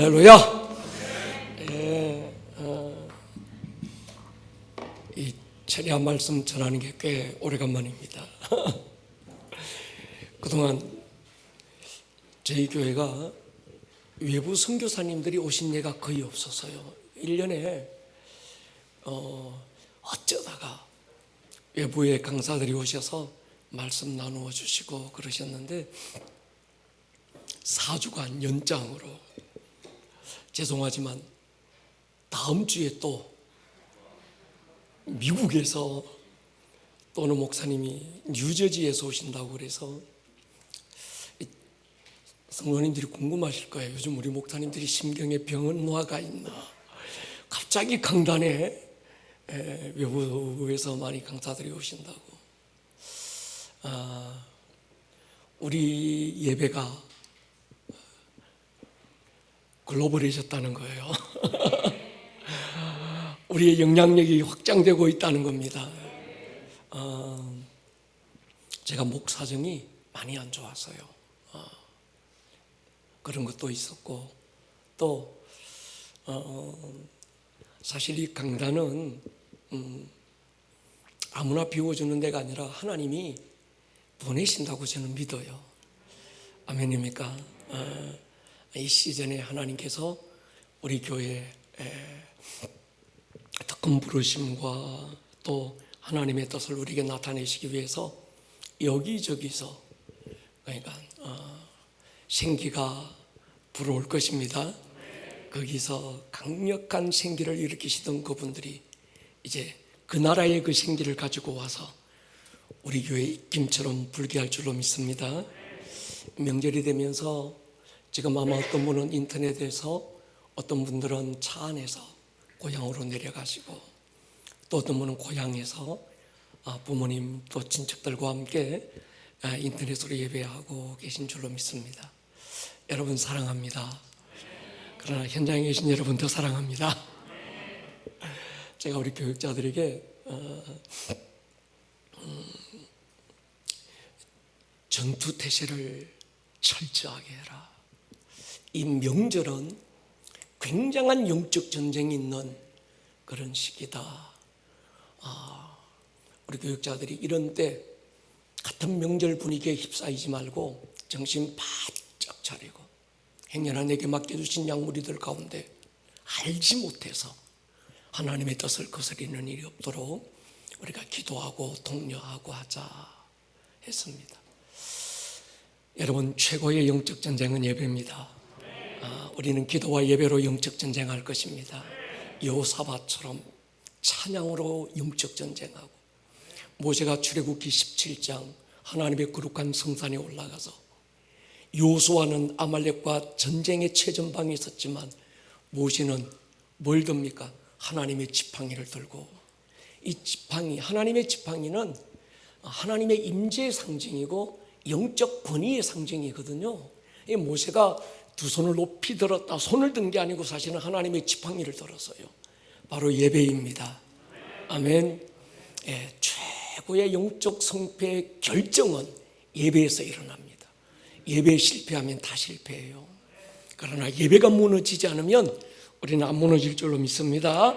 할렐루야. 이 철야 말씀 전하는 게 꽤 오래간만입니다. 그동안 저희 교회가 외부 선교사님들이 오신 예가 거의 없어서요. 1년에 어쩌다가 외부의 강사들이 오셔서 말씀 나누어 주시고 그러셨는데 4주간 연장으로, 죄송하지만 다음 주에 또 미국에서 또 어느 목사님이 뉴저지에서 오신다고 그래서 성도님들이 궁금하실 거예요. 요즘 우리 목사님들이 심경에 병은 노화가 있나, 갑자기 강단에 외부에서 많이 강사들이 오신다고. 우리 예배가 글로벌해졌다는 거예요. 우리의 영향력이 확장되고 있다는 겁니다. 제가 목 사정이 많이 안 좋았어요. 그런 것도 있었고, 또 사실 이 강단은 아무나 비워주는 데가 아니라 하나님이 보내신다고 저는 믿어요. 아멘입니까? 이 시즌에 하나님께서 우리 교회에 더 큰 부르심과 또 하나님의 뜻을 우리에게 나타내시기 위해서 여기저기서, 그러니까 생기가 불어올 것입니다. 거기서 강력한 생기를 일으키시던 그분들이 이제 그 나라의 그 생기를 가지고 와서 우리 교회에 입김처럼 불게 할 줄로 믿습니다. 명절이 되면서 지금 아마 어떤 분은 인터넷에서, 어떤 분들은 차 안에서 고향으로 내려가시고, 또 어떤 분은 고향에서 부모님 또 친척들과 함께 인터넷으로 예배하고 계신 줄로 믿습니다. 여러분 사랑합니다. 그러나 현장에 계신 여러분 더 사랑합니다. 제가 우리 교육자들에게 전투 태세를 철저하게 해라. 이 명절은 굉장한 영적 전쟁이 있는 그런 시기다. 우리 교육자들이 이런 때 같은 명절 분위기에 휩싸이지 말고 정신 바짝 차리고, 행여나 내게 맡겨주신 양무리들 가운데 알지 못해서 하나님의 뜻을 거스리는 일이 없도록 우리가 기도하고 독려하고 하자 했습니다. 여러분, 최고의 영적 전쟁은 예배입니다. 우리는 기도와 예배로 영적 전쟁할 것입니다. 여호사밧처럼 찬양으로 영적 전쟁하고, 모세가 출애굽기 17장 하나님의 거룩한 성산에 올라가서 여호수아는 아말렉과 전쟁의 최전방에 있었지만 모세는 뭘 듭니까? 하나님의 지팡이를 들고, 이 지팡이, 하나님의 지팡이는 하나님의 임재의 상징이고 영적 권위의 상징이거든요. 이 모세가 두 손을 높이 들었다, 손을 든 게 아니고 사실은 하나님의 지팡이를 들었어요. 바로 예배입니다. 아멘. 최고의 영적 성패의 결정은 예배에서 일어납니다. 예배에 실패하면 다 실패해요. 그러나 예배가 무너지지 않으면 우리는 안 무너질 줄로 믿습니다.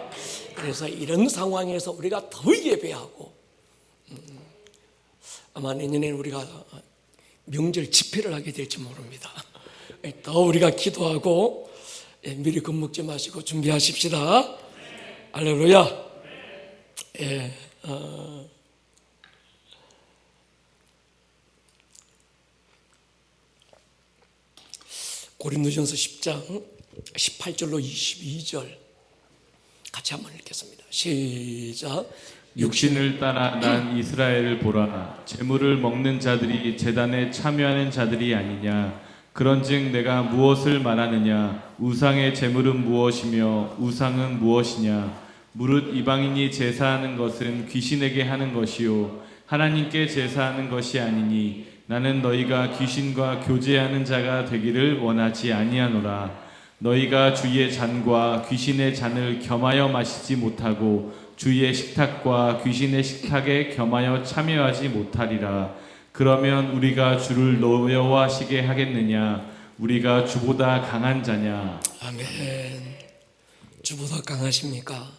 그래서 이런 상황에서 우리가 더 예배하고, 아마 내년에는 우리가 명절 집회를 하게 될지 모릅니다. 더 우리가 기도하고 미리 겁먹지 마시고 준비하십시다. 할렐루야. 고린도전서 10장 18절로 22절 같이 한번 읽겠습니다. 시작. 육신을 따라 난 이스라엘을 보라. 제물을 먹는 자들이 제단에 참여하는 자들이 아니냐. 그런즉 내가 무엇을 말하느냐. 우상의 제물은 무엇이며 우상은 무엇이냐. 무릇 이방인이 제사하는 것은 귀신에게 하는 것이요 하나님께 제사하는 것이 아니니 나는 너희가 귀신과 교제하는 자가 되기를 원하지 아니하노라. 너희가 주의 잔과 귀신의 잔을 겸하여 마시지 못하고 주의 식탁과 귀신의 식탁에 겸하여 참여하지 못하리라. 그러면 우리가 주를 노여워하시게 하겠느냐? 우리가 주보다 강한 자냐? 아멘. 주보다 강하십니까?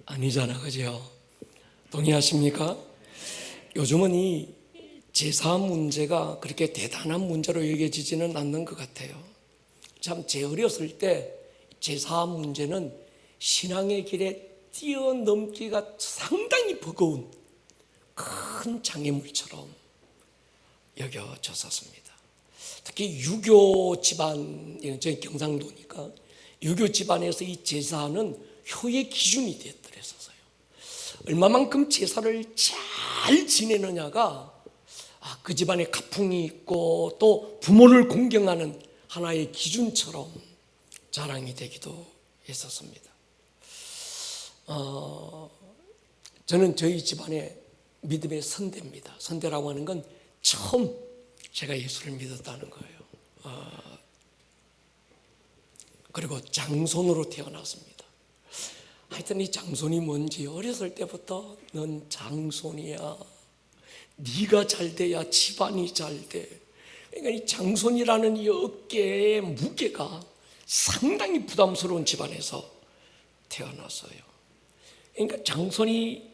아니잖아, 그죠? 동의하십니까? 요즘은 이 제사 문제가 그렇게 대단한 문제로 여겨지지는 않는 것 같아요. 참 제 어렸을 때 제사 문제는 신앙의 길에 뛰어넘기가 상당히 버거운 큰 장애물처럼 여겨졌었습니다. 특히 유교 집안, 저희 경상도니까 유교 집안에서 이 제사는 효의 기준이 되었더랬었어요. 얼마만큼 제사를 잘 지내느냐가 그 집안에 가풍이 있고 또 부모를 공경하는 하나의 기준처럼 자랑이 되기도 했었습니다. 저는 저희 집안의 믿음의 선대입니다. 선대라고 하는 건 처음 제가 예수를 믿었다는 거예요. 그리고 장손으로 태어났습니다. 하여튼 이 장손이 뭔지 어렸을 때부터 넌 장손이야. 네가 잘 돼야 집안이 잘 돼. 그러니까 이 장손이라는 이 어깨의 무게가 상당히 부담스러운 집안에서 태어났어요. 그러니까 장손이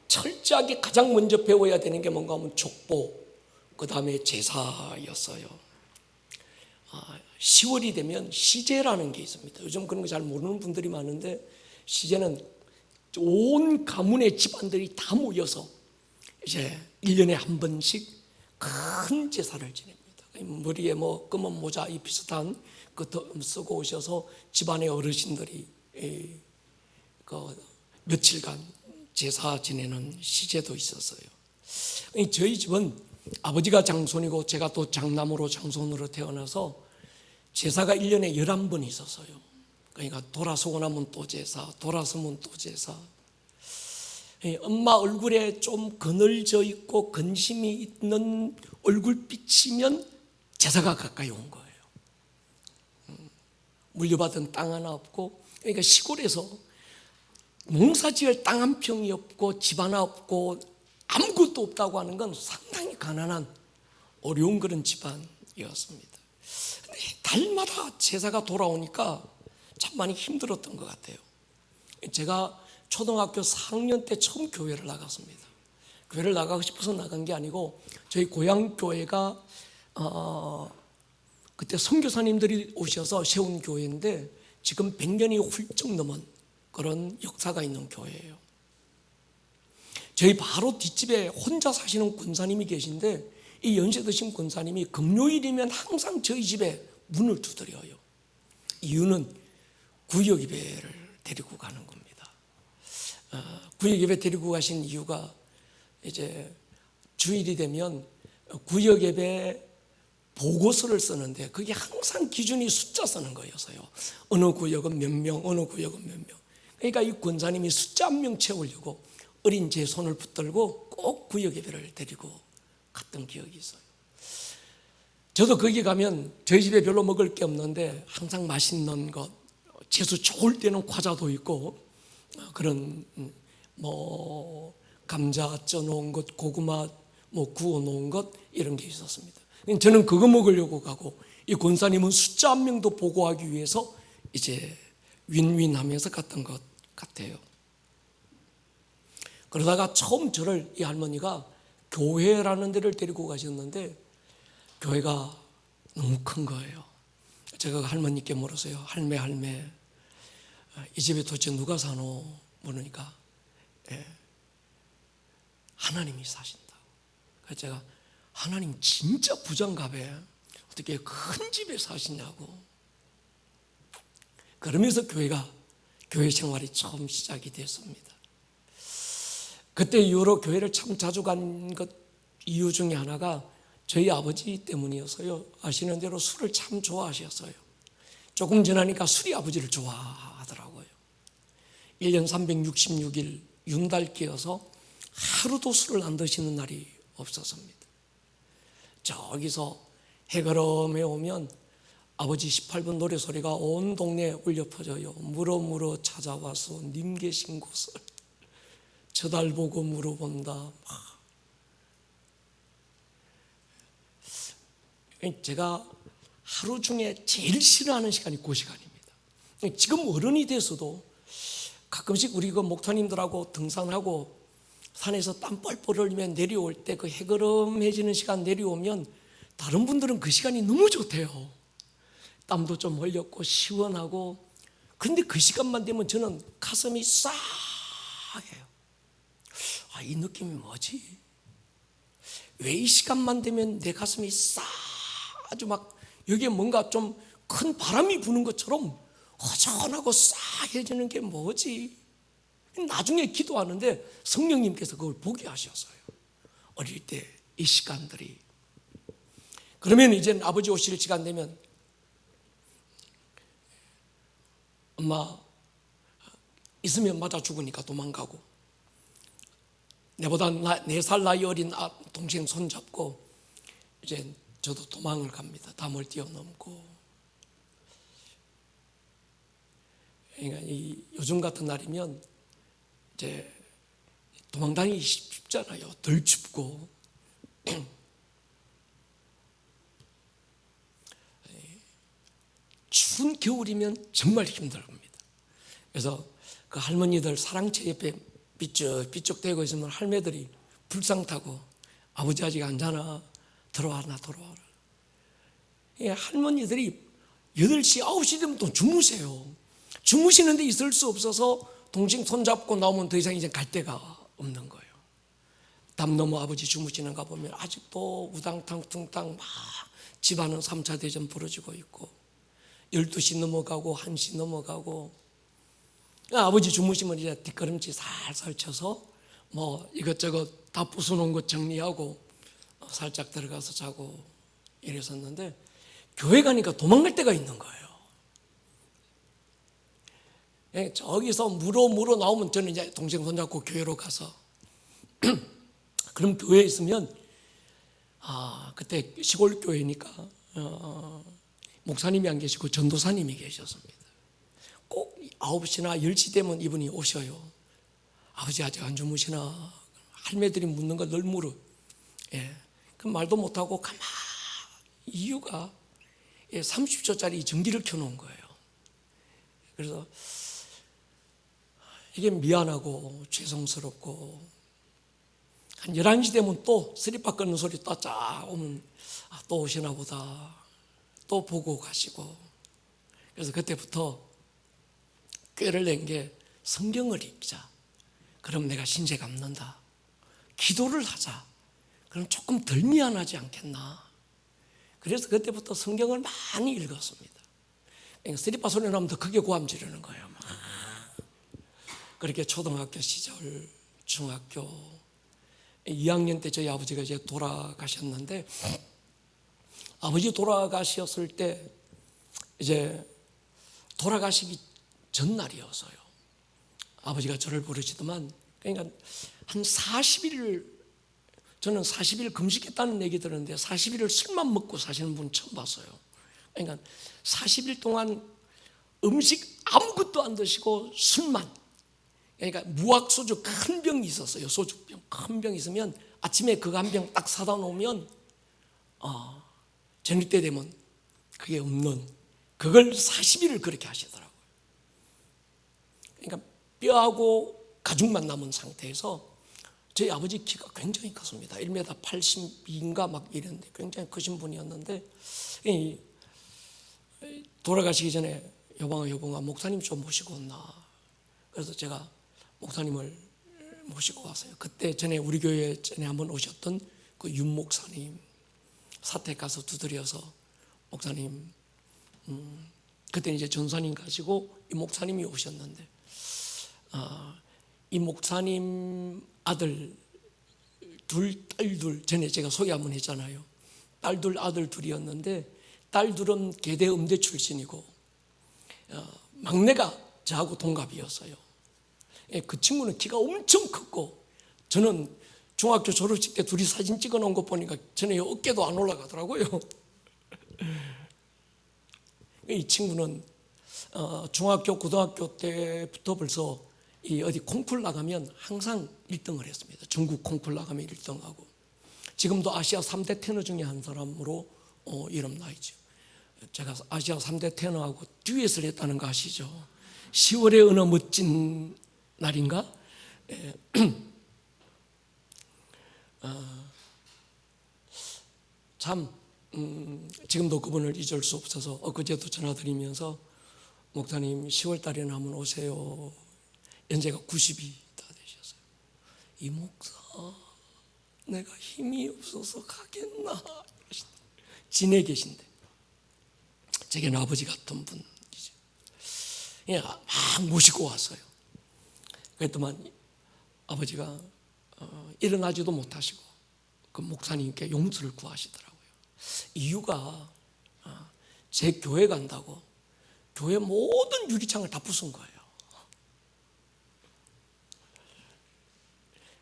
철저하게 가장 먼저 배워야 되는 게 뭔가 하면 족보, 그 다음에 제사였어요. 10월이 되면 시제라는 게 있습니다. 요즘 그런 거 잘 모르는 분들이 많은데 시제는 온 가문의 집안들이 다 모여서 이제 1년에 한 번씩 큰 제사를 지냅니다. 머리에 뭐 검은 모자 이 비슷한 그 쓰고 오셔서 집안의 어르신들이 그 며칠간 제사 지내는 시제도 있었어요. 저희 집은 아버지가 장손이고 제가 또 장남으로 장손으로 태어나서 제사가 1년에 11번 있었어요. 그러니까 돌아서고 나면 또 제사, 돌아서면 또 제사. 엄마 얼굴에 좀 그늘져 있고 근심이 있는 얼굴빛이면 제사가 가까이 온 거예요. 물려받은 땅 하나 없고, 그러니까 시골에서 농사지을 땅 한 평이 없고 집 하나 없고 아무것도 없다고 하는 건 상당히 가난한 어려운 그런 집안이었습니다. 근데 달마다 제사가 돌아오니까 참 많이 힘들었던 것 같아요. 제가 초등학교 4학년 때 처음 교회를 나갔습니다. 교회를 나가고 싶어서 나간 게 아니고 저희 고향 교회가 그때 선교사님들이 오셔서 세운 교회인데 지금 100년이 훌쩍 넘은 그런 역사가 있는 교회예요. 저희 바로 뒷집에 혼자 사시는 권사님이 계신데 이 연세 드신 권사님이 금요일이면 항상 저희 집에 문을 두드려요. 이유는 구역 예배를 데리고 가는 겁니다. 구역 예배 데리고 가신 이유가 이제 주일이 되면 구역 예배 보고서를 쓰는데 그게 항상 기준이 숫자 쓰는 거였어요. 어느 구역은 몇 명, 어느 구역은 몇 명. 그러니까 이 권사님이 숫자 한 명 채우려고 어린 제 손을 붙들고 꼭 구역 예배를 데리고 갔던 기억이 있어요. 저도 거기 가면 저희 집에 별로 먹을 게 없는데 항상 맛있는 것, 재수 좋을 때는 과자도 있고 그런 뭐 감자 쪄놓은 것, 고구마 뭐 구워놓은 것 이런 게 있었습니다. 저는 그거 먹으려고 가고 이 권사님은 숫자 한 명도 보고하기 위해서 이제 윈윈하면서 갔던 것 같아요. 그러다가 처음 저를 이 할머니가 교회라는 데를 데리고 가셨는데 교회가 너무 큰 거예요. 제가 할머니께 물었어요. 할매 이 집에 도대체 누가 사노? 물으니까 하나님이 사신다고. 그래서 제가 하나님 진짜 부장갑에 어떻게 큰 집에 사시냐고. 그러면서 교회 생활이 처음 시작이 됐습니다. 그때 이후로 교회를 참 자주 간 것 이유 중에 하나가 저희 아버지 때문이었어요. 아시는 대로 술을 참 좋아하셨어요. 조금 지나니까 술이 아버지를 좋아하더라고요. 1년 366일 윤달 끼어서 하루도 술을 안 드시는 날이 없었습니다. 저기서 해걸음에 오면 아버지 18분 노래소리가 온 동네에 울려 퍼져요. 물어 찾아와서 님 계신 곳을 저달 보고 물어본다. 제가 하루 중에 제일 싫어하는 시간이 그 시간입니다. 지금 어른이 돼서도 가끔씩 우리 그 목사님들하고 등산하고 산에서 땀 뻘뻘 흘리면 내려올 때 그 해그름해지는 시간 내려오면 다른 분들은 그 시간이 너무 좋대요. 땀도 좀 흘렸고 시원하고. 그런데 그 시간만 되면 저는 가슴이 싸해요. 이 느낌이 뭐지? 왜 이 시간만 되면 내 가슴이 아주 막 여기에 뭔가 좀 큰 바람이 부는 것처럼 허전하고 싸해지는 게 뭐지? 나중에 기도하는데 성령님께서 그걸 보게 하셨어요. 어릴 때 이 시간들이. 그러면 이제 아버지 오실 시간 되면 엄마 있으면 맞아 죽으니까 도망가고, 내보다 4살 나이 어린 동생 손잡고 이제 저도 도망을 갑니다. 담을 뛰어넘고. 그러니까 요즘 같은 날이면 이제 도망다니기 쉽잖아요. 덜 춥고. 추운 겨울이면 정말 힘들합니다. 그래서 그 할머니들 사랑채 옆에 삐쩍대고 있으면 할매들이 불상 타고 아버지 아직 안 자나? 들어와라. 할머니들이 8시, 9시 되면 또 주무세요. 주무시는데 있을 수 없어서 동생 손잡고 나오면 더 이상 이제 갈 데가 없는 거예요. 담 넘어 아버지 주무시는가 보면 아직도 우당탕 퉁탕 막 집안은 3차 대전 벌어지고 있고, 12시 넘어가고 1시 넘어가고. 아버지 주무시면 이제 뒷걸음질 살살 쳐서 뭐 이것저것 다 부숴놓은 것 정리하고 살짝 들어가서 자고 이랬었는데, 교회 가니까 도망갈 데가 있는 거예요. 저기서 물어 나오면 저는 이제 동생 손잡고 교회로 가서 그럼 교회에 있으면 그때 시골 교회니까 목사님이 안 계시고 전도사님이 계셨습니다. 꼭 9시나 10시 되면 이분이 오셔요. 아버지 아직 안 주무시나? 할매들이 묻는 걸 늘 물어. 그럼 말도 못하고 가만히, 이유가 30초짜리 전기를 켜놓은 거예요. 그래서 이게 미안하고 죄송스럽고, 한 11시 되면 또 스리퍼 끊는 소리 또 쫙 오면 또 오시나 보다. 또 보고 가시고. 그래서 그때부터 꾀를 낸 게 성경을 읽자. 그럼 내가 신세 갚는다. 기도를 하자. 그럼 조금 덜 미안하지 않겠나. 그래서 그때부터 성경을 많이 읽었습니다. 스리퍼 소리 나면 더 크게 고함 지르는 거예요. 그렇게 초등학교 시절, 중학교 2학년 때 저희 아버지가 이제 돌아가셨는데, 아버지 돌아가셨을 때 이제 돌아가시기 전날이어서요. 아버지가 저를 부르시더만, 그러니까 한 40일, 저는 40일 금식했다는 얘기 들었는데 40일을 술만 먹고 사시는 분 처음 봤어요. 그러니까 40일 동안 음식 아무것도 안 드시고 술만. 그러니까 무학소주 큰 병이 있었어요. 소주병 큰 병 있으면 아침에 그거 한 병 딱 사다 놓으면 저녁 때 되면 그게 없는, 그걸 40일을 그렇게 하시더라고요. 그러니까 뼈하고 가죽만 남은 상태에서, 저희 아버지 키가 굉장히 컸습니다. 1m 82인가 막 이랬는데 굉장히 크신 분이었는데, 돌아가시기 전에 여봉아 목사님 좀 모시고 온나. 그래서 제가 목사님을 모시고 왔어요. 그때 전에 우리 교회에 전에 한번 오셨던 그 윤 목사님, 사택 가서 두드려서 목사님, 그때 이제 전사님 가시고 이 목사님이 오셨는데, 이 목사님 아들 둘, 딸 둘, 전에 제가 소개 한번 했잖아요. 딸 둘, 아들 둘이었는데, 딸 둘은 계대 음대 출신이고, 막내가 저하고 동갑이었어요. 그 친구는 키가 엄청 컸고, 저는 중학교 졸업식 때 둘이 사진 찍어 놓은 거 보니까 저는 어깨도 안 올라가더라고요. 이 친구는 중학교, 고등학교 때부터 벌써 어디 콩쿨 나가면 항상 1등을 했습니다. 전국 콩쿨 나가면 1등하고, 지금도 아시아 3대 테너 중에 한 사람으로 이름 나 있죠. 제가 아시아 3대 테너하고 듀엣을 했다는 거 아시죠? 10월의 어느 멋진 날인가? 참 지금도 그분을 잊을 수 없어서 엊그제도 전화드리면서 목사님 10월 달에 한번 오세요. 연세가 90이 다 되셨어요. 이 목사 내가 힘이 없어서 가겠나? 진해 계신데 제게는 아버지 같은 분이죠. 예, 막 모시고 왔어요. 그랬더만 아버지가 일어나지도 못하시고 그 목사님께 용서를 구하시더라고요. 이유가 제 교회 간다고 교회 모든 유리창을 다 부순 거예요.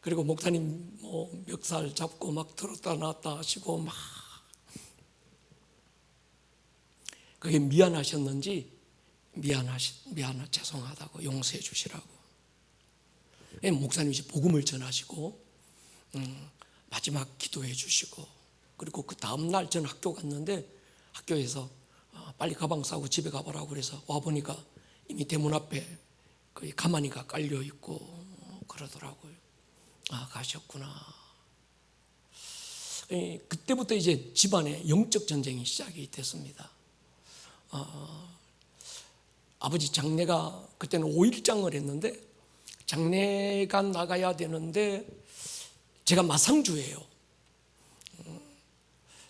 그리고 목사님 뭐 멱살 잡고 막 들었다 놨다 하시고 막 그게 미안하셨는지 죄송하다고 용서해 주시라고. 목사님이 복음을 전하시고 마지막 기도해 주시고 그리고 그 다음 날 전 학교 갔는데 학교에서 빨리 가방 싸고 집에 가보라고 그래서 와 보니까 이미 대문 앞에 거의 가마니가 깔려 있고 그러더라고요. 아, 가셨구나. 그때부터 이제 집안에 영적 전쟁이 시작이 됐습니다. 아버지 장례가 그때는 5일장을 했는데 장례가 나가야 되는데 제가 마상주예요.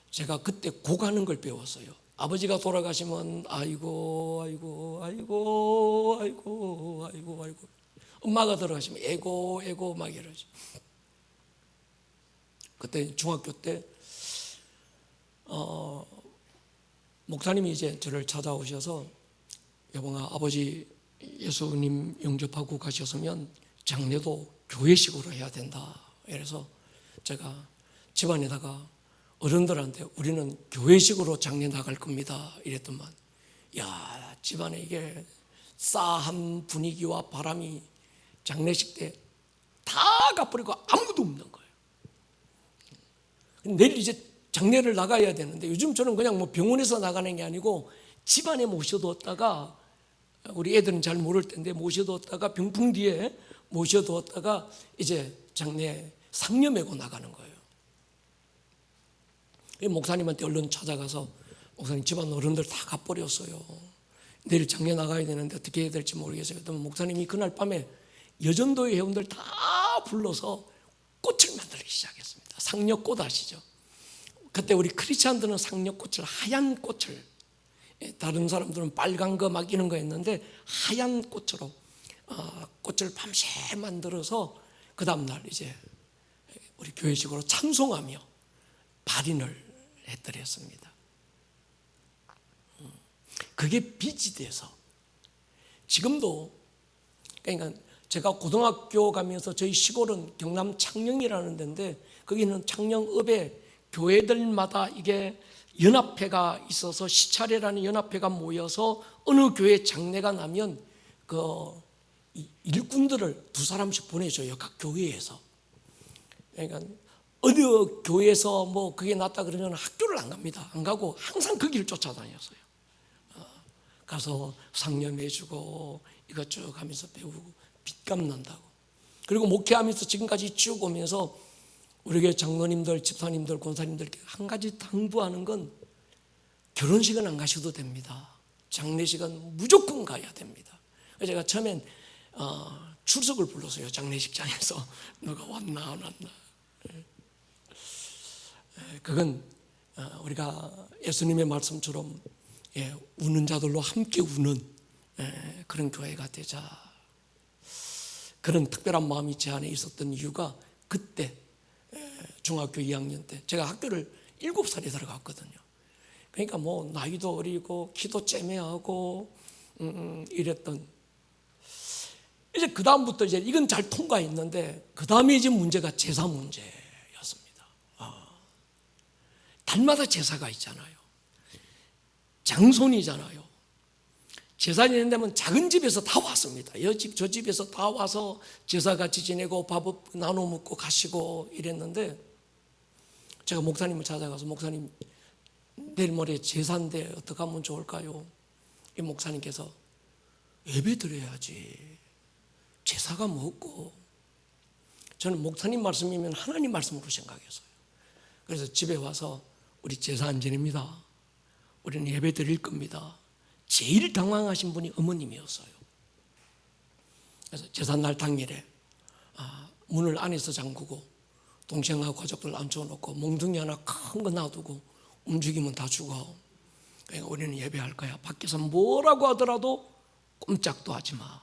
제가 그때 고가는 걸 배웠어요. 아버지가 돌아가시면 아이고 엄마가 돌아가시면 에고 막 이러죠. 그때 중학교 때 목사님이 이제 저를 찾아오셔서 여봉아 아버지 예수님 영접하고 가셨으면 장례도 교회식으로 해야 된다. 그래서 제가 집안에다가 어른들한테 우리는 교회식으로 장례 나갈 겁니다. 이랬더만 야 집안에 이게 싸한 분위기와 바람이 장례식 때 다 가버리고 아무도 없는 거예요. 내일 이제 장례를 나가야 되는데 요즘처럼 그냥 뭐 병원에서 나가는 게 아니고 집안에 모셔두었다가 우리 애들은 잘 모를 텐데 모셔두었다가 병풍 뒤에 모셔두었다가 이제 장례 상녀 메고 나가는 거예요. 목사님한테 얼른 찾아가서 목사님 집안 어른들 다 가버렸어요. 내일 장례 나가야 되는데 어떻게 해야 될지 모르겠어요. 그랬더니 목사님이 그날 밤에 여전도의 회원들 다 불러서 꽃을 만들기 시작했습니다. 상녀꽃 아시죠? 그때 우리 크리스찬들은 상녀꽃을 하얀 꽃을 다른 사람들은 빨간 거 막 이런 거 했는데 하얀 꽃으로 꽃을 밤새 만들어서 그 다음날 이제 우리 교회식으로 찬송하며 발인을 해드렸습니다. 그게 빚이 돼서 지금도 그러니까 제가 고등학교 가면서 저희 시골은 경남 창녕이라는 데인데 거기는 창녕읍에 교회들마다 이게 연합회가 있어서 시차례라는 연합회가 모여서 어느 교회 장례가 나면 그 일꾼들을 2사람씩 보내줘요. 각 교회에서. 그러니까 어느 교회에서 뭐 그게 났다 그러면 학교를 안 갑니다. 안 가고 항상 그 길을 쫓아다녔어요. 가서 상념해주고 이것 쭉 하면서 배우고 빚 갚는다고. 그리고 목회하면서 지금까지 쭉 오면서 우리 교회 장로님들, 집사님들, 권사님들께 한 가지 당부하는 건 결혼식은 안 가셔도 됩니다. 장례식은 무조건 가야 됩니다. 제가 처음엔 출석을 불렀어요. 장례식장에서 누가 왔나 안 왔나. 그건 우리가 예수님의 말씀처럼 우는 자들로 함께 우는 그런 교회가 되자. 그런 특별한 마음이 제 안에 있었던 이유가 그때 중학교 2학년 때 제가 학교를 7살에 들어갔거든요. 그러니까 뭐 나이도 어리고 키도 째매하고 이랬던 이제 그 다음부터 이제 이건 잘 통과했는데 그 다음에 이제 문제가 제사 문제였습니다. 달마다 제사가 있잖아요. 장손이잖아요. 제사 지낸다면 작은 집에서 다 왔습니다. 이 집, 저 집에서 다 와서 제사 같이 지내고 밥 나눠 먹고 가시고 이랬는데 제가 목사님을 찾아가서 목사님 내일 모레 제사인데 어떻게 하면 좋을까요? 이 목사님께서 예배 드려야지. 제사가 뭐고? 저는 목사님 말씀이면 하나님 말씀으로 생각했어요. 그래서 집에 와서 우리 제사 안 지냅니다. 우리는 예배 드릴 겁니다. 제일 당황하신 분이 어머님이었어요. 그래서 제삿날 당일에 문을 안에서 잠그고 동생하고 가족들 앉혀놓고 몽둥이 하나 큰 거 놔두고 움직이면 다 죽어. 그러니까 우리는 예배할 거야. 밖에서 뭐라고 하더라도 꼼짝도 하지 마.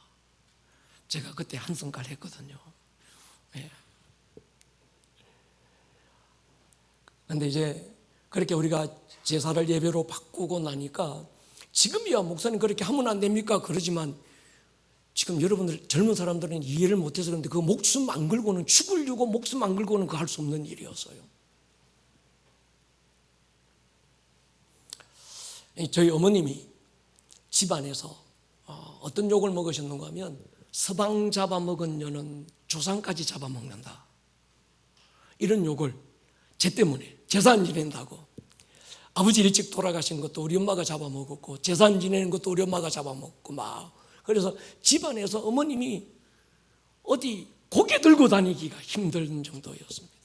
제가 그때 한성갈 했거든요. 예. 근데 이제 그렇게 우리가 제사를 예배로 바꾸고 나니까 지금이야 목사님 그렇게 하면 안 됩니까? 그러지만 지금 여러분들 젊은 사람들은 이해를 못해서 그런데 그 목숨 안 걸고는 죽으려고 목숨 안 걸고는 그 할 수 없는 일이었어요. 저희 어머님이 집안에서 어떤 욕을 먹으셨는가 하면 서방 잡아먹은 년은 조상까지 잡아먹는다. 이런 욕을 제 때문에 제사 안 지낸다고. 아버지 일찍 돌아가신 것도 우리 엄마가 잡아먹었고 제사 안 지내는 것도 우리 엄마가 잡아먹고 막. 그래서 집안에서 어머님이 어디 고개 들고 다니기가 힘든 정도였습니다.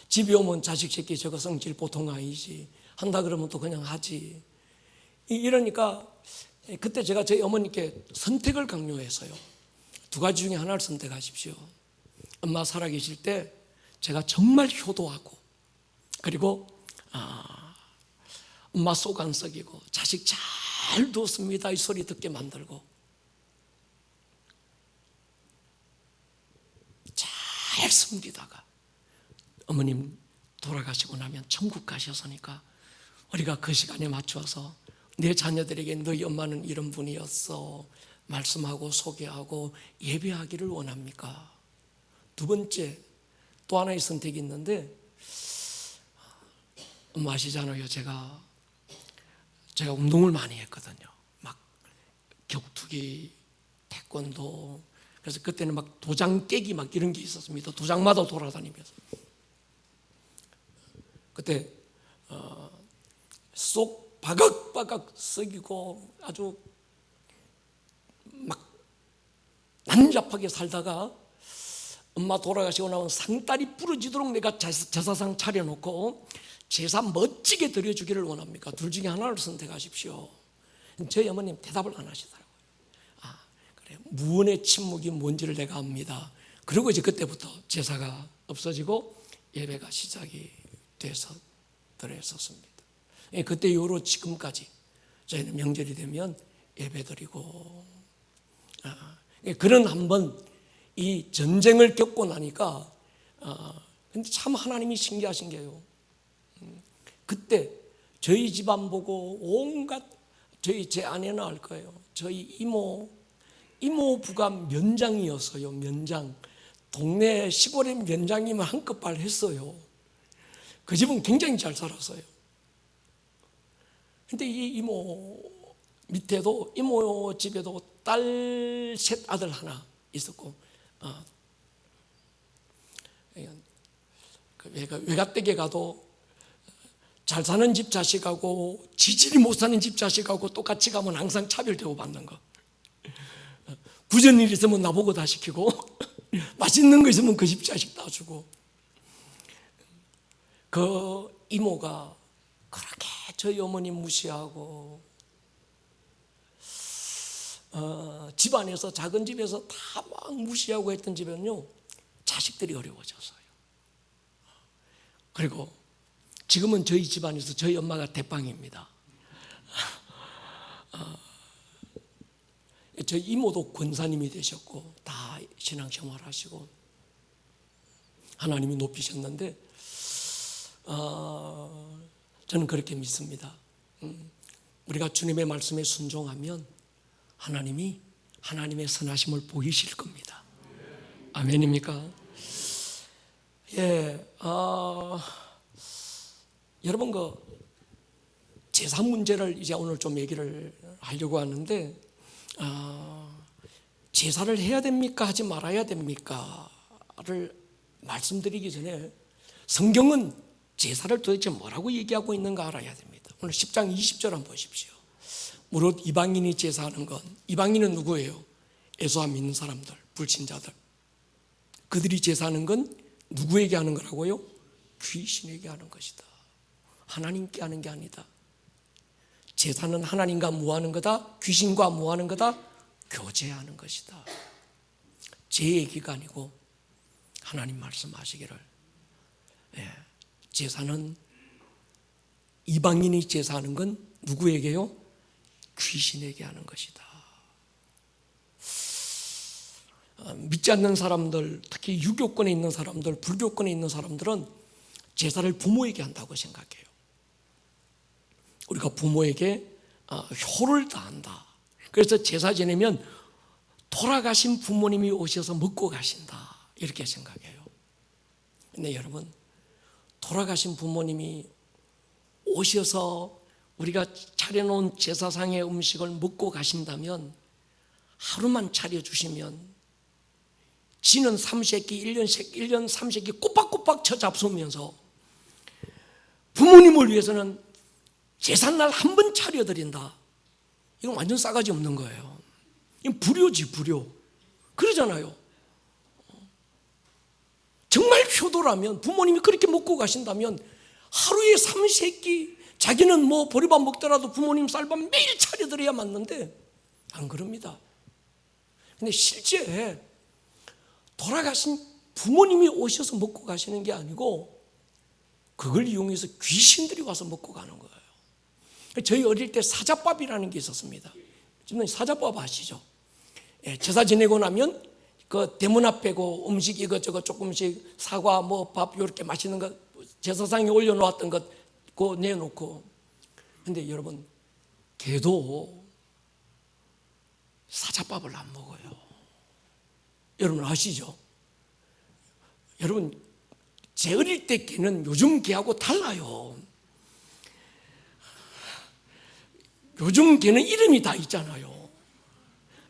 집에 오면 자식 새끼 저거 성질 보통 아니지. 한다 그러면 또 그냥 하지. 이러니까 그때 제가 저희 어머니께 선택을 강요했어요. 두 가지 중에 하나를 선택하십시오. 엄마 살아계실 때 제가 정말 효도하고 그리고 엄마 속 안 썩이고 자식 잘 뒀습니다 이 소리 듣게 만들고 잘 섬기다가 어머님 돌아가시고 나면 천국 가셨으니까 우리가 그 시간에 맞춰서 내 자녀들에게 너희 엄마는 이런 분이었어 말씀하고 소개하고 예배하기를 원합니까? 두 번째 또 하나의 선택이 있는데 엄마 아시잖아요. 제가 운동을 많이 했거든요. 막 격투기, 태권도. 그래서 그때는 막 도장 깨기 막 이런 게 있었습니다. 도장마다 돌아다니면서. 그때 쏙 바각바각 썩이고 아주 막 난잡하게 살다가 엄마 돌아가시고 나면 상다리 부러지도록 내가 제사상 차려놓고 제사 멋지게 드려주기를 원합니까? 둘 중에 하나를 선택하십시오. 저희 어머님 대답을 안 하시더라고요. 그래 무언의 침묵이 뭔지를 내가 압니다. 그리고 이제 그때부터 제사가 없어지고 예배가 시작이 돼서 드렸었습니다. 그때 이후로 지금까지 저희는 명절이 되면 예배드리고 그런 한번 이 전쟁을 겪고 나니까 근데 참 하나님이 신기하신 게요. 그때 저희 집안 보고 온갖 제 아내는 알 거예요. 저희 이모부가 면장이었어요. 면장. 동네 시골의 면장이면 한끗발 했어요. 그 집은 굉장히 잘 살았어요. 근데 이 이모 밑에도 이모 집에도 딸 셋 아들 하나 있었고 외갓댁에 가도 잘 사는 집 자식하고 지질이 못 사는 집 자식하고 똑같이 가면 항상 차별 대우받는 거. 부전 일 있으면 나보고 다 시키고 맛있는 거 있으면 그 집 자식 다 주고. 그 이모가 그렇게 저희 어머니 무시하고 집안에서 작은 집에서 다 막 무시하고 했던 집에는요 자식들이 어려워졌어요. 그리고 지금은 저희 집안에서 저희 엄마가 대빵입니다. 저희 이모도 권사님이 되셨고 다 신앙생활 하시고 하나님이 높이셨는데 저는 그렇게 믿습니다. 우리가 주님의 말씀에 순종하면 하나님이 하나님의 선하심을 보이실 겁니다. 아멘입니까? 여러분 그 제사 문제를 이제 오늘 좀 얘기를 하려고 하는데 제사를 해야 됩니까? 하지 말아야 됩니까?를 말씀드리기 전에 성경은 제사를 도대체 뭐라고 얘기하고 있는가 알아야 됩니다. 오늘 10장 20절 한번 보십시오. 무릇 이방인이 제사하는 건, 이방인은 누구예요? 예수와 믿는 사람들, 불신자들. 그들이 제사하는 건 누구에게 하는 거라고요? 귀신에게 하는 것이다. 하나님께 하는 게 아니다. 제사는 하나님과 뭐하는 거다? 귀신과 뭐하는 거다? 교제하는 것이다. 제 얘기가 아니고 하나님 말씀하시기를, 제사는, 이방인이 제사하는 건 누구에게요? 귀신에게 하는 것이다. 믿지 않는 사람들, 특히 유교권에 있는 사람들, 불교권에 있는 사람들은 제사를 부모에게 한다고 생각해요. 우리가 부모에게 효를 다한다. 그래서 제사 지내면 돌아가신 부모님이 오셔서 먹고 가신다, 이렇게 생각해요. 근데 여러분, 돌아가신 부모님이 오셔서 우리가 차려놓은 제사상의 음식을 먹고 가신다면, 하루만 차려주시면 지는 삼세끼 1년 삼세끼 꼬박꼬박 쳐잡수면서 부모님을 위해서는 제삿날 한 번 차려드린다. 이건 완전 싸가지 없는 거예요. 이건 불효지, 불효. 그러잖아요. 정말 효도라면, 부모님이 그렇게 먹고 가신다면 하루에 삼세끼, 자기는 뭐 보리밥 먹더라도 부모님 쌀밥 매일 차려드려야 맞는데 안 그럽니다. 근데 실제 돌아가신 부모님이 오셔서 먹고 가시는 게 아니고 그걸 이용해서 귀신들이 와서 먹고 가는 거예요. 저희 어릴 때 사자밥이라는 게 있었습니다. 지금 사자밥 아시죠? 제사 지내고 나면 그 대문 앞에고 음식 이것저것 조금씩 사과 뭐 밥 이렇게 맛있는 거 제사상에 올려놓았던 것 그거 내놓고. 근데 여러분, 개도 사자밥을 안 먹어요. 여러분 아시죠? 여러분, 제 어릴 때 개는 요즘 개하고 달라요. 요즘 개는 이름이 다 있잖아요.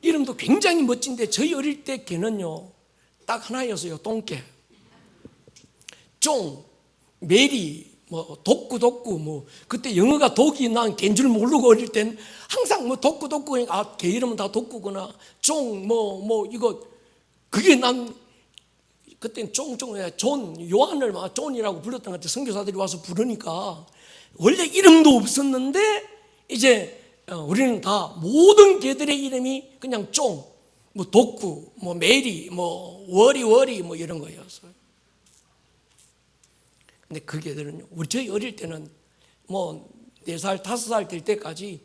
이름도 굉장히 멋진데 저희 어릴 때 개는요 딱 하나였어요. 똥개, 쫑, 메리, 뭐 독구 뭐 그때 영어가 독이 난 개인 줄 모르고 어릴 땐 항상 뭐 독구 개 이름은 다 독구구나. 쫑 뭐 이거 그게 난 그때는 존 요한을 막 존이라고 불렀던 것 같아. 선교사들이 와서 부르니까 원래 이름도 없었는데 이제 우리는 다 모든 개들의 이름이 그냥 쫑, 뭐 독구, 뭐 메리, 뭐 워리 뭐 이런 거였어요. 근데 그 개들은요, 저희 어릴 때는 뭐 4살, 5살 될 때까지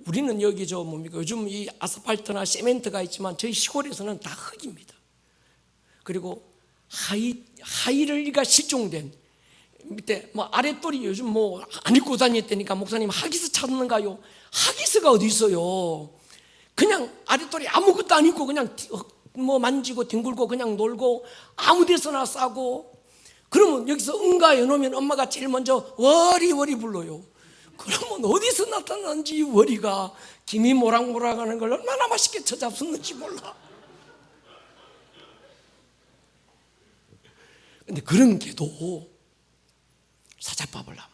우리는 여기 뭡니까? 요즘 이 아스팔트나 시멘트가 있지만 저희 시골에서는 다 흙입니다. 그리고 하이를가 실종된 밑에 뭐 아랫돌이 요즘 뭐 안 입고 다녔다니까 목사님 하기스 찾는가요? 하기스가 어디 있어요? 그냥 아랫돌이 아무것도 안 입고 그냥 뭐 만지고 뒹굴고 그냥 놀고 아무 데서나 싸고. 그러면 여기서 응가해 놓으면 엄마가 제일 먼저 워리 불러요. 그러면 어디서 나타났는지 워리가 김이 모락모락하는 걸 얼마나 맛있게 쳐잡수는지 몰라. 근데 그런 개도 사자밥을 안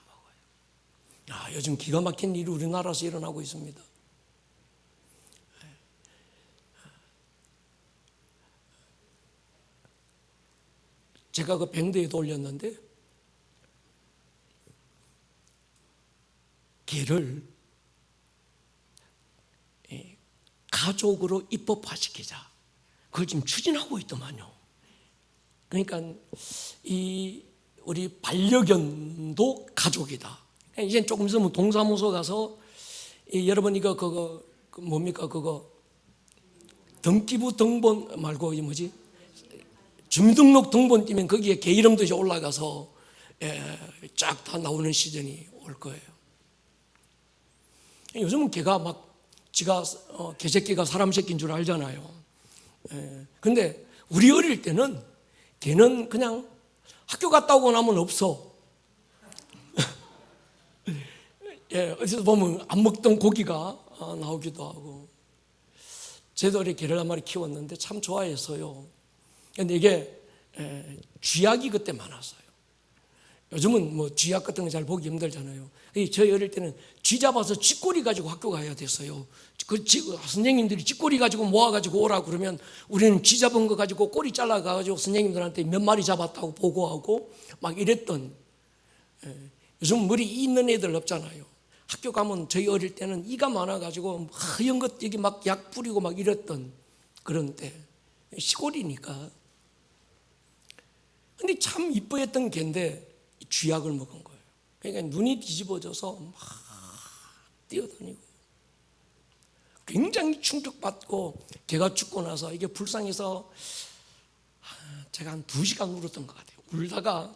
먹어요. 요즘 기가 막힌 일이 우리나라에서 일어나고 있습니다. 제가 그 밴드에도 올렸는데 개를 가족으로 입법화시키자, 그걸 지금 추진하고 있더만요. 그러니까 이 우리 반려견도 가족이다. 이제 조금 있으면 동사무소 가서 여러분 이거 그거 뭡니까? 그거 등기부 등본 말고 이 뭐지? 주민등록 등본 띄면 거기에 개 이름도 이제 올라가서 쫙 다 나오는 시즌이 올 거예요. 요즘은 개가 막 지가 개새끼가 사람 새끼인 줄 알잖아요. 근데 우리 어릴 때는 개는 그냥 학교 갔다 오고 나면 없어. 어디서 보면 안 먹던 고기가 나오기도 하고. 저도 어릴 개를 한 마리 키웠는데 참 좋아했어요. 근데 이게 쥐약이 그때 많았어요. 요즘은 뭐 쥐약 같은 거 잘 보기 힘들잖아요. 저희 어릴 때는 쥐 잡아서 쥐꼬리 가지고 학교 가야 됐어요. 선생님들이 쥐꼬리 가지고 모아가지고 오라 그러면 우리는 쥐 잡은 거 가지고 꼬리 잘라가지고 선생님들한테 몇 마리 잡았다고 보고하고 막 이랬던. 요즘 머리 있는 애들 없잖아요. 학교 가면 저희 어릴 때는 이가 많아가지고 하얀 것 여기 막 약 뿌리고 막 이랬던 그런 때. 시골이니까. 근데 참 이뻐했던 개인데 쥐약을 먹은 거예요. 그러니까 눈이 뒤집어져서 막 뛰어다니고 굉장히 충격받고 개가 죽고 나서 이게 불쌍해서 제가 한 2시간 울었던 것 같아요. 울다가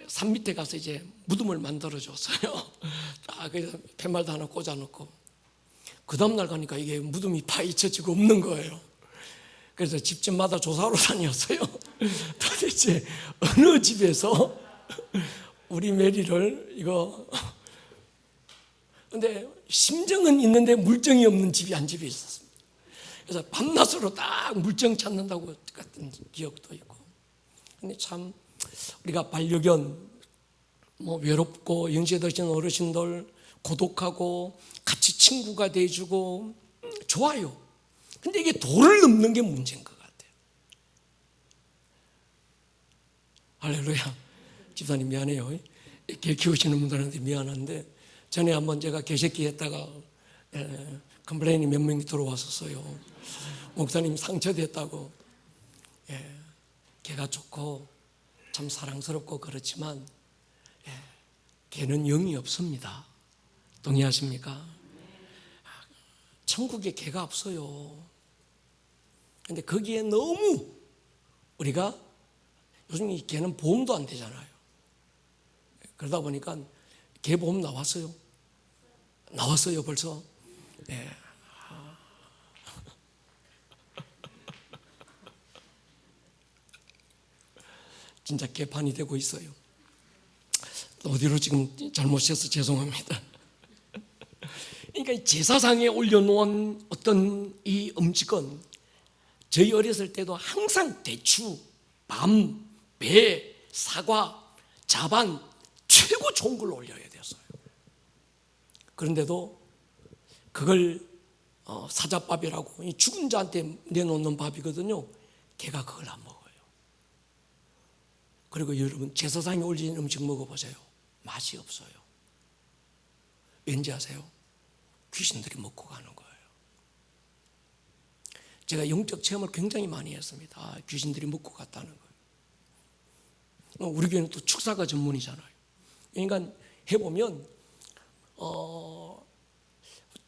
산 밑에 가서 이제 무덤을 만들어줬어요. 그래서 팻말도 하나 꽂아놓고 그 다음날 가니까 이게 무덤이 파헤쳐지고 없는 거예요. 그래서 집집마다 조사로 다녔어요. 도대체 어느 집에서 우리 메리를 이거. 근데 심정은 있는데 물정이 없는 집이 한 집이 있었습니다. 그래서 밤낮으로 딱 물정 찾는다고 같은 기억도 있고. 근데 참 우리가 반려견 뭐 외롭고 연세 드신 어르신들 고독하고 같이 친구가 돼주고 좋아요. 근데 이게 도를 넘는 게 문제인 것 같아요. 할렐루야. 집사님 미안해요. 개 키우시는 분들한테 미안한데 전에 한번 제가 개새끼 했다가 컴플레인이 몇 명이 들어왔었어요. 목사님 상처됐다고. 개가 좋고 참 사랑스럽고 그렇지만 개는 영이 없습니다. 동의하십니까? 천국에 개가 없어요. 근데 거기에 너무 우리가 요즘 이 개는 보험도 안 되잖아요. 그러다 보니까 개 보험 나왔어요. 나왔어요 벌써. 진짜 개판이 되고 있어요. 어디로 지금 잘못해서 죄송합니다. 그러니까 제사상에 올려놓은 어떤 이 음식은 저희 어렸을 때도 항상 대추, 밤, 배, 사과, 자반 최고 좋은 걸 올려야 됐어요. 그런데도 그걸 사자밥이라고 죽은 자한테 내놓는 밥이거든요. 개가 그걸 안 먹어요. 그리고 여러분 제사상에 올린 음식 먹어보세요. 맛이 없어요. 왠지 아세요? 귀신들이 먹고 가는 거예요. 제가 영적 체험을 굉장히 많이 했습니다. 귀신들이 먹고 갔다는 거예요. 우리 교회는 또 축사가 전문이잖아요. 그러니까 해보면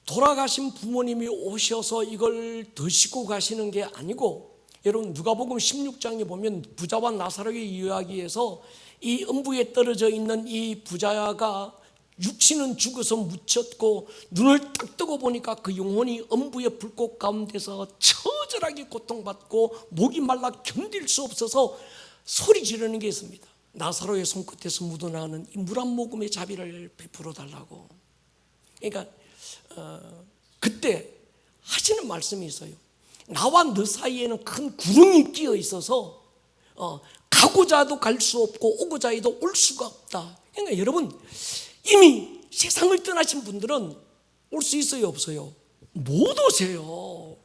돌아가신 부모님이 오셔서 이걸 드시고 가시는 게 아니고, 여러분 누가복음 16장에 보면 부자와 나사로의 이야기에서 이 음부에 떨어져 있는 이 부자가 육신은 죽어서 묻혔고 눈을 딱 뜨고 보니까 그 영혼이 음부의 불꽃 가운데서 처절하게 고통받고 목이 말라 견딜 수 없어서 소리 지르는 게 있습니다. 나사로의 손끝에서 묻어나오는 이 물 한 모금의 자비를 베풀어 달라고. 그러니까 그때 하시는 말씀이 있어요. 나와 너 사이에는 큰 구름이 끼어 있어서 가고자 해도 갈 수 없고 오고자 해도 올 수가 없다. 그러니까 여러분 이미 세상을 떠나신 분들은 올 수 있어요 없어요? 못 오세요.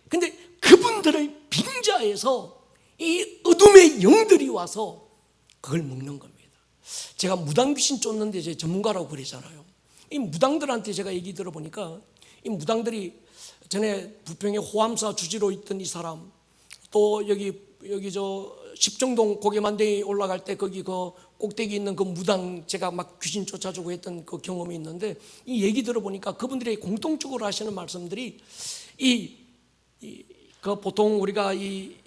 근데 그분들의 빙자에서 이 어둠의 영들이 와서 그걸 먹는 겁니다. 제가 무당 귀신 쫓는데 제 전문가라고 그러잖아요. 이 무당들한테 제가 얘기 들어보니까 이 무당들이 전에 부평에 호암사 주지로 있던 이 사람, 또 여기 저 십정동 고개만대에 올라갈 때 거기 그 꼭대기 있는 그 무당 제가 막 귀신 쫓아주고 했던 그 경험이 있는데, 이 얘기 들어보니까 그분들이 공통적으로 하시는 말씀들이 그 보통 우리가 이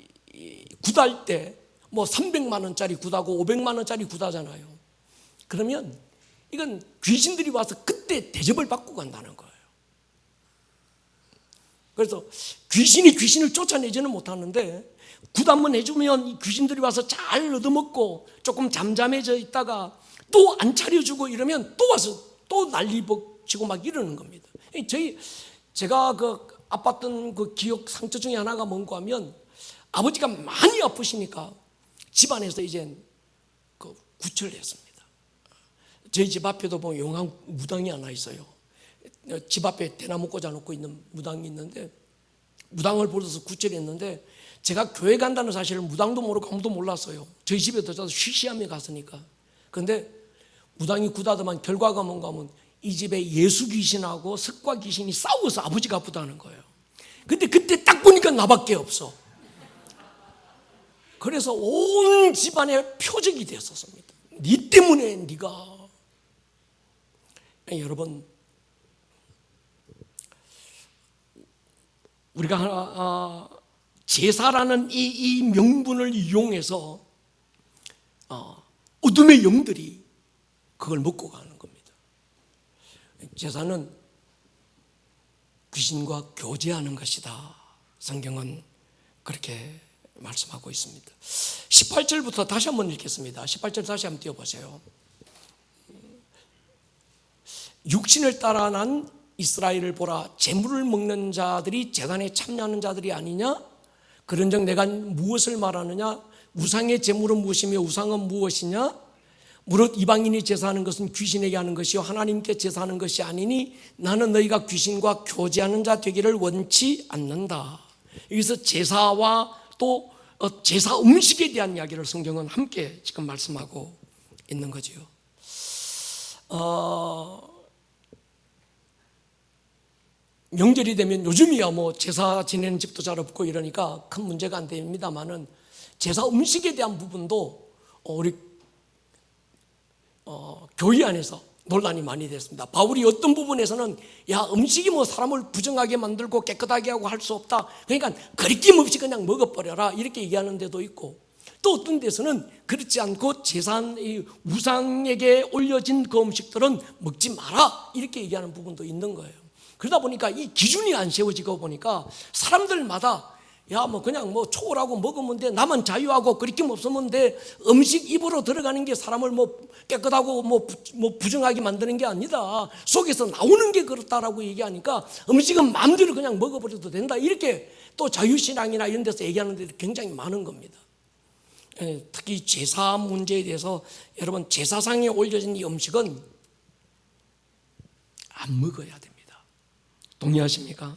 굿할 때 뭐 300만 원짜리 굿하고 500만 원짜리 굿하잖아요. 그러면 이건 귀신들이 와서 그때 대접을 받고 간다는 거예요. 그래서 귀신이 귀신을 쫓아내지는 못하는데 굿 한번 해주면 이 귀신들이 와서 잘 얻어먹고 조금 잠잠해져 있다가 또 안 차려주고 이러면 또 와서 또 난리 치고 막 이러는 겁니다. 제가 그 아팠던 그 기억 상처 중에 하나가 뭔가 하면 아버지가 많이 아프시니까 집안에서 이제 그 구출을 했습니다. 저희 집 앞에도 보면 용왕 무당이 하나 있어요. 집 앞에 대나무 꽂아놓고 있는 무당이 있는데, 무당을 불러서 구출했는데, 제가 교회 간다는 사실을 무당도 모르고 아무도 몰랐어요. 저희 집에 들어가서 쉬쉬하며 갔으니까. 그런데 무당이 구다더만 결과가 뭔가 하면 이 집에 예수 귀신하고 석과 귀신이 싸워서 아버지가 아프다는 거예요. 근데 그때 딱 보니까 나밖에 없어. 그래서 온 집안의 표적이 됐었습니다. 네 때문에 네가. 여러분, 우리가 제사라는 이 명분을 이용해서 어둠의 영들이 그걸 먹고 가는 겁니다. 제사는 귀신과 교제하는 것이다. 성경은 그렇게 말씀하고 있습니다. 18절부터 다시 한번 읽겠습니다. 18절 다시 한번 띄워보세요. 육신을 따라 난 이스라엘을 보라. 재물을 먹는 자들이 제단에 참여하는 자들이 아니냐? 그런즉 내가 무엇을 말하느냐? 우상의 재물은 무엇이며 우상은 무엇이냐? 무릇 이방인이 제사하는 것은 귀신에게 하는 것이요 하나님께 제사하는 것이 아니니 나는 너희가 귀신과 교제하는 자 되기를 원치 않는다. 여기서 제사와 또 제사 음식에 대한 이야기를 성경은 함께 지금 말씀하고 있는 거죠. 명절이 되면 요즘이야 뭐 제사 지내는 집도 잘 없고 이러니까 큰 문제가 안 됩니다만은 제사 음식에 대한 부분도 우리 교회 안에서 논란이 많이 됐습니다. 바울이 어떤 부분에서는 야 음식이 뭐 사람을 부정하게 만들고 깨끗하게 하고 할 수 없다. 그러니까 거리낌 없이 그냥 먹어버려라 이렇게 얘기하는 데도 있고, 또 어떤 데서는 그렇지 않고 제사 우상에게 올려진 그 음식들은 먹지 마라 이렇게 얘기하는 부분도 있는 거예요. 그러다 보니까 이 기준이 안 세워지고 보니까 사람들마다 야 뭐 그냥 뭐 초월하고 먹으면 돼, 나만 자유하고 거리낌 없으면 돼, 음식 입으로 들어가는 게 사람을 뭐 깨끗하고 뭐 부정하게 만드는 게 아니다, 속에서 나오는 게 그렇다라고 얘기하니까 음식은 마음대로 그냥 먹어버려도 된다 이렇게 또 자유신앙이나 이런 데서 얘기하는 데도 굉장히 많은 겁니다. 특히 제사 문제에 대해서 여러분, 제사상에 올려진 이 음식은 안 먹어야 됩니다. 동의하십니까?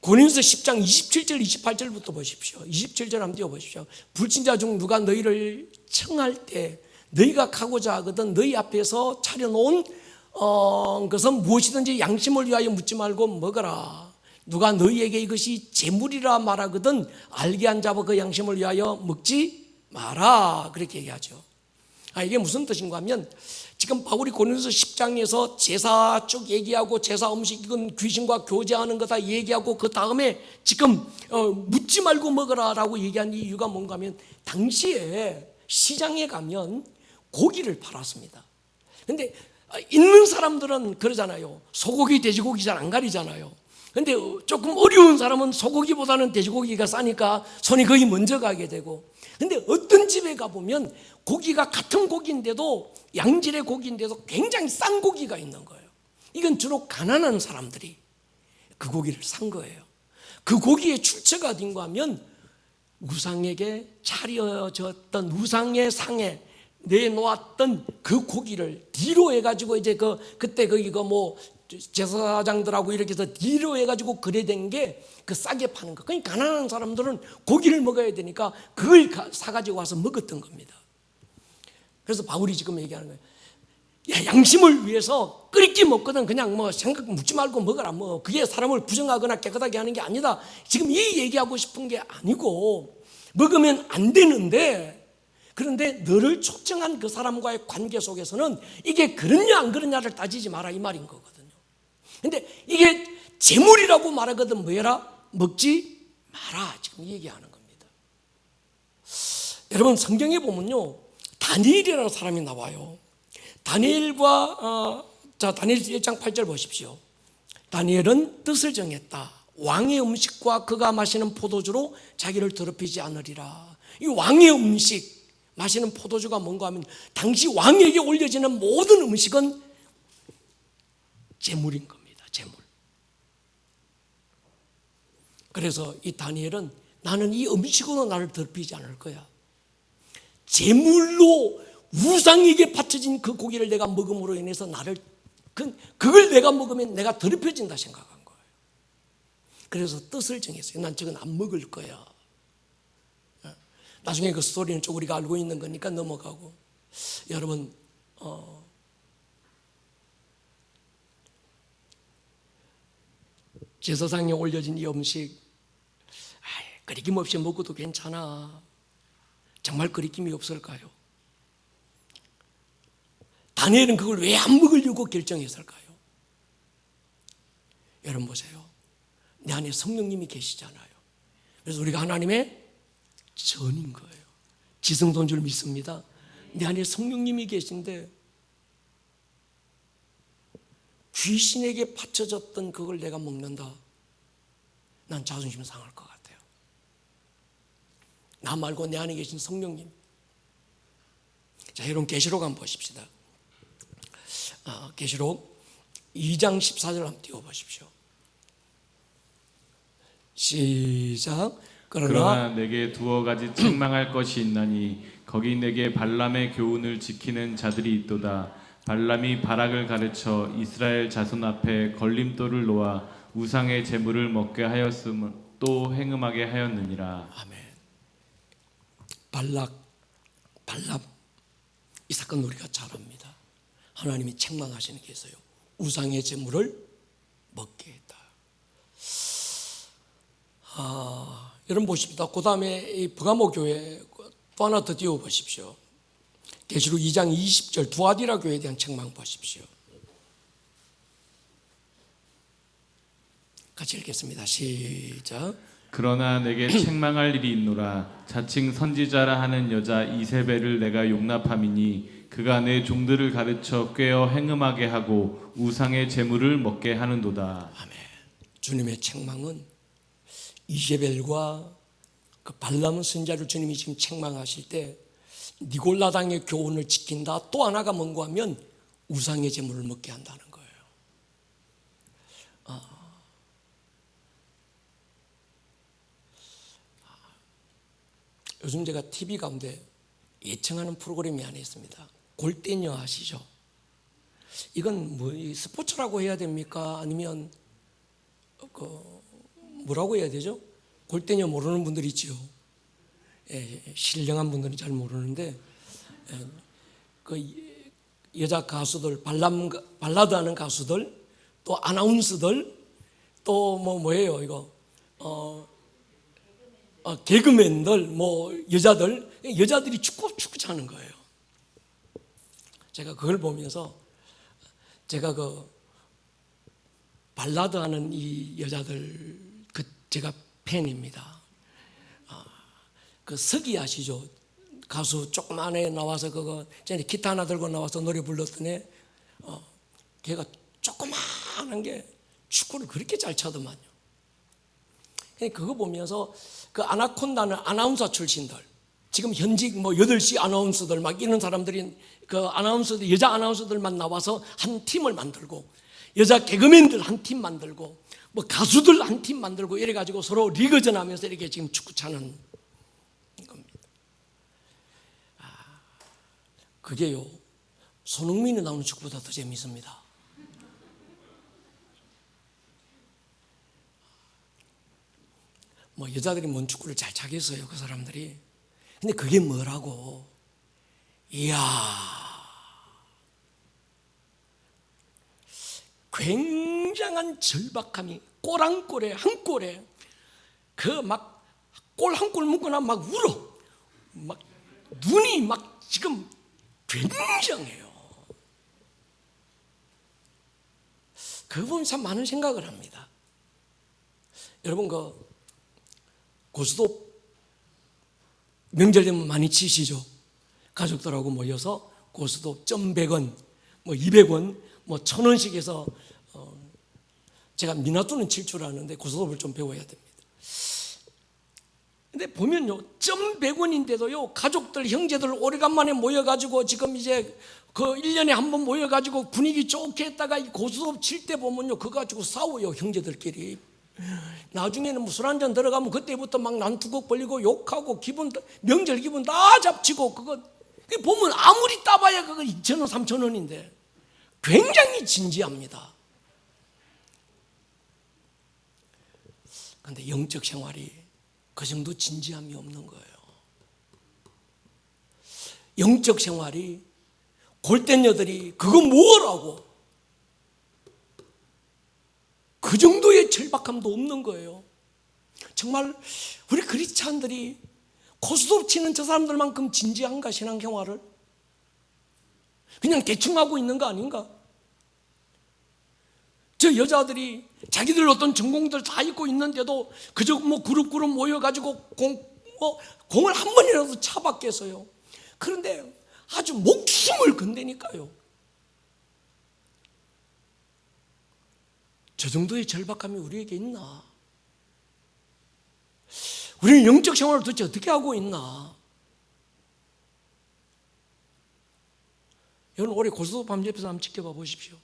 고린도서 10장 27절 28절부터 보십시오. 27절 한번 띄워보십시오. 불신자 중 누가 너희를 청할 때 너희가 가고자 하거든 너희 앞에서 차려놓은 것은 무엇이든지 양심을 위하여 묻지 말고 먹어라. 누가 너희에게 이것이 재물이라 말하거든 알게 한 자와 그 양심을 위하여 먹지 마라 그렇게 얘기하죠. 이게 무슨 뜻인가 하면 지금 바울이 고린도서 10장에서 제사 쭉 얘기하고 제사 음식은 귀신과 교제하는 거다 얘기하고 그 다음에 지금 묻지 말고 먹어라라고 얘기한 이유가 뭔가 하면 당시에 시장에 가면 고기를 팔았습니다. 근데 있는 사람들은 그러잖아요. 소고기 돼지고기 잘 안 가리잖아요. 근데 조금 어려운 사람은 소고기보다는 돼지고기가 싸니까 손이 거의 먼저 가게 되고, 근데 어떤 집에 가보면 고기가 같은 고기인데도 양질의 고기인데도 굉장히 싼 고기가 있는 거예요. 이건 주로 가난한 사람들이 그 고기를 산 거예요. 그 고기의 출처가 어딘가 하면 우상에게 차려졌던 우상의 상에 내놓았던 그 고기를 뒤로 해가지고 이제 그때 거기 뭐 제사장들하고 이렇게 해서 뒤로 해가지고 그래 된 게 그 싸게 파는 거. 그러니까 가난한 사람들은 고기를 먹어야 되니까 그걸 사가지고 와서 먹었던 겁니다. 그래서 바울이 지금 얘기하는 거예요. 야, 양심을 위해서 끓이기 먹거든 그냥 뭐 생각 묻지 말고 먹어라. 뭐 그게 사람을 부정하거나 깨끗하게 하는 게 아니다. 지금 이 얘기하고 싶은 게 아니고, 먹으면 안 되는데, 그런데 너를 초청한 그 사람과의 관계 속에서는 이게 그렇냐 안 그렇냐를 따지지 마라 이 말인 거거든요. 근데 이게 재물이라고 말하거든 뭐해라? 먹지 마라 지금 얘기하는 겁니다. 여러분, 성경에 보면요 다니엘이라는 사람이 나와요. 다니엘과 다니엘 1장 8절 보십시오. 다니엘은 뜻을 정했다. 왕의 음식과 그가 마시는 포도주로 자기를 더럽히지 않으리라. 이 왕의 음식, 마시는 포도주가 뭔가 하면 당시 왕에게 올려지는 모든 음식은 재물인 겁니다. 재물. 그래서 이 다니엘은 나는 이 음식으로 나를 더럽히지 않을 거야. 제물로 우상에게 바쳐진 그 고기를 내가 먹음으로 인해서 그걸 내가 먹으면 내가 더럽혀진다 생각한 거예요. 그래서 뜻을 정했어요. 난 저건 안 먹을 거야. 나중에 그 스토리는 좀 우리가 알고 있는 거니까 넘어가고. 여러분, 제사상에 올려진 이 음식, 끓이김 없이 먹어도 괜찮아. 정말 끓이김이 없을까요? 다니엘은 그걸 왜 안 먹으려고 결정했을까요? 여러분 보세요. 내 안에 성령님이 계시잖아요. 그래서 우리가 하나님의 전인 거예요. 지성도인 줄 믿습니다. 내 안에 성령님이 계신데 귀신에게 바쳐졌던 그걸 내가 먹는다. 난 자존심 상할 것 같아요. 나 말고 내 안에 계신 성령님. 자, 여러분 계시록 한번 보십시다. 계시록 2장 14절 한번 띄워보십시오. 시작. 그러나 내게 두어 가지 책망할 것이 있나니 거기 내게 발람의 교훈을 지키는 자들이 있도다. 발람이 바락을 가르쳐 이스라엘 자손 앞에 걸림돌을 놓아 우상의 제물을 먹게 하였음을 또 행음하게 하였느니라. 아멘. 발람 이 사건 우리가 잘 압니다. 하나님이 책망하시는 게 있어요. 우상의 제물을 먹게 했다. 여러분 보십시다. 그 다음에 이 버가모 교회 또 하나 더 띄워 보십시오. 계시록 2장 20절 두아디라 교회에 대한 책망 보십시오. 같이 읽겠습니다. 시작. 그러나 내게 책망할 일이 있노라. 자칭 선지자라 하는 여자 이세벨을 내가 용납함이니 그가 내 종들을 가르쳐 꿰어 행음하게 하고 우상의 제물을 먹게 하는도다. 아멘. 주님의 책망은 이세벨과 그 발람 선지자를 주님이 지금 책망하실 때 니골라당의 교훈을 지킨다. 또 하나가 뭔가 하면 우상의 제물을 먹게 한다는 거예요. 요즘 제가 TV 가운데 예청하는 프로그램이 하나 있습니다. 골대녀 아시죠? 이건 뭐 스포츠라고 해야 됩니까? 아니면 뭐라고 해야 되죠? 골대녀 모르는 분들이 있지요. 신령한 분들은 잘 모르는데 그 여자 가수들, 발라드하는 가수들, 또 아나운서들, 또 뭐예요 이거 개그맨들, 여자들이 축구 차는 거예요. 제가 그걸 보면서 제가 그 발라드하는 이 여자들 제가 팬입니다. 그 석이 아시죠? 가수 조그만에 나와서 전에 기타 하나 들고 나와서 노래 불렀던 애, 걔가 조그만한 게 축구를 그렇게 잘 차더만요. 그거 보면서 그 아나콘다는 아나운서 출신들, 지금 현직 8시 아나운서들 막 이런 사람들이 그 아나운서들, 여자 아나운서들만 나와서 한 팀을 만들고, 여자 개그맨들 한 팀 만들고, 가수들 한 팀 만들고 이래가지고 서로 리그전 하면서 이렇게 지금 축구 차는 겁니다. 그게요, 손흥민이 나오는 축구보다 더 재밌습니다. 여자들이 뭔 축구를 잘 차겠어요, 그 사람들이. 근데 그게 뭐라고? 이야, 굉장한 절박함이 골 한 골에 한 골에 그 막 골 한 골 먹거나 막 울어, 막 눈이 막 지금 굉장해요. 그거 보면 참 많은 생각을 합니다. 여러분 고스톱 명절 되면 많이 치시죠? 가족들하고 모여서 고스톱 1,100원, 200원, 1,000원씩 해서 제가 미나토는 칠 줄 아는데 고스톱을 좀 배워야 됩니다. 근데 보면요, 1,100원인데도요, 가족들, 형제들 오래간만에 모여가지고 지금 이제 그 1년에 한 번 모여가지고 분위기 좋게 했다가 이 고스톱 칠 때 보면요, 그거 가지고 싸워요, 형제들끼리. 나중에는 뭐 술 한잔 들어가면 그때부터 막 난투극 벌리고 욕하고 명절 기분 다 잡치고, 그거 보면 아무리 따봐야 그거 2,000원 3,000원인데 굉장히 진지합니다. 그런데 영적 생활이 그 정도 진지함이 없는 거예요. 영적 생활이 골된 여들이 그거 뭐라고 그 정도의 절박함도 없는 거예요. 정말 우리 크리스찬들이 고스톱 치는 저 사람들만큼 진지한가, 신앙생활을? 그냥 대충 하고 있는 거 아닌가? 저 여자들이 자기들 어떤 전공들 다 입고 있는데도 그저 뭐 그룹 모여가지고 공을 한 번이라도 차봤겠어요. 그런데 아주 목숨을 건다니까요. 저 정도의 절박함이 우리에게 있나? 우리는 영적 생활을 도대체 어떻게 하고 있나? 여러분, 올해 고스톱 밤 옆에서 한번 지켜봐 보십시오.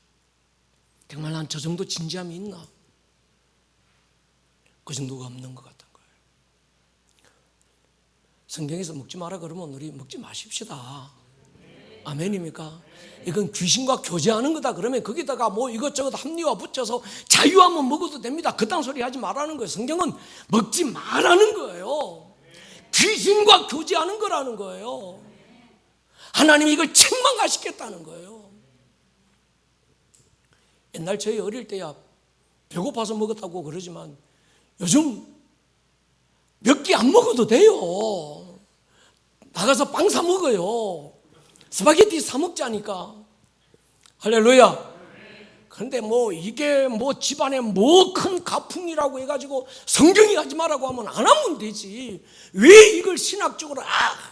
정말 난 저 정도 진지함이 있나? 그 정도가 없는 것 같은 거예요. 성경에서 먹지 마라 그러면 우리 먹지 마십시다. 아멘입니까? 이건 귀신과 교제하는 거다 그러면 거기다가 뭐 이것저것 합리화 붙여서 자유하면 먹어도 됩니다. 그딴 소리 하지 말라는 거예요. 성경은 먹지 말라는 거예요. 귀신과 교제하는 거라는 거예요. 하나님이 이걸 책망하시겠다는 거예요. 옛날 저희 어릴 때야 배고파서 먹었다고 그러지만 요즘 몇 끼 안 먹어도 돼요. 나가서 빵 사 먹어요. 스파게티 사 먹자니까. 할렐루야. 그런데 뭐 이게 뭐 집안에 뭐 큰 가풍이라고 해가지고 성경이 하지 말라고 하면 안 하면 되지. 왜 이걸 신학적으로